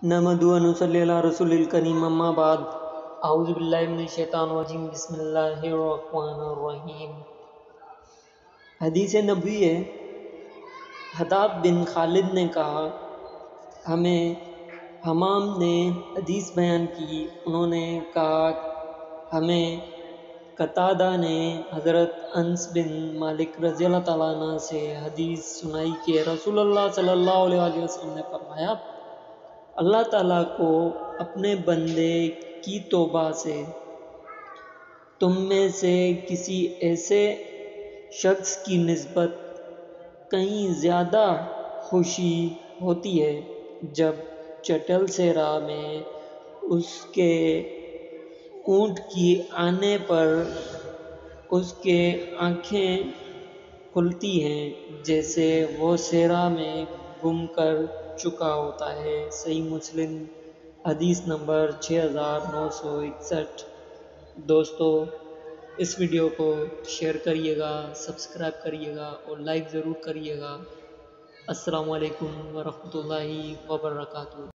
نحمد و نصلی علی رسول الکریم اما بعد اعوذ باللہ من الشیطان الرجیم بسم اللہ الرحمن الرحیم۔ حدیث نبوی ہے، حداب بن خالد نے کہا، ہمیں حمام نے حدیث بیان کی، انہوں نے کہا ہمیں قتادہ نے حضرت انس بن مالک رضی اللہ تعالیٰ عنہ سے حدیث سنائی کہ رسول اللہ صلی اللہ علیہ وسلم نے فرمایا، اللہ تعالیٰ کو اپنے بندے کی توبہ سے تم میں سے کسی ایسے شخص کی نسبت کہیں زیادہ خوشی ہوتی ہے جب چٹل سے راہ میں اس کے اونٹ کی آنے پر اس کے آنکھیں کھلتی ہیں جیسے وہ صحرا میں گم کر چکا ہوتا ہے۔ صحیح مسلم حدیث نمبر 6961۔ دوستو، اس ویڈیو کو شیئر کریے گا، سبسکرائب کریے گا اور لائک ضرور کریے گا۔ السلام علیکم ورحمۃ اللہ وبرکاتہ۔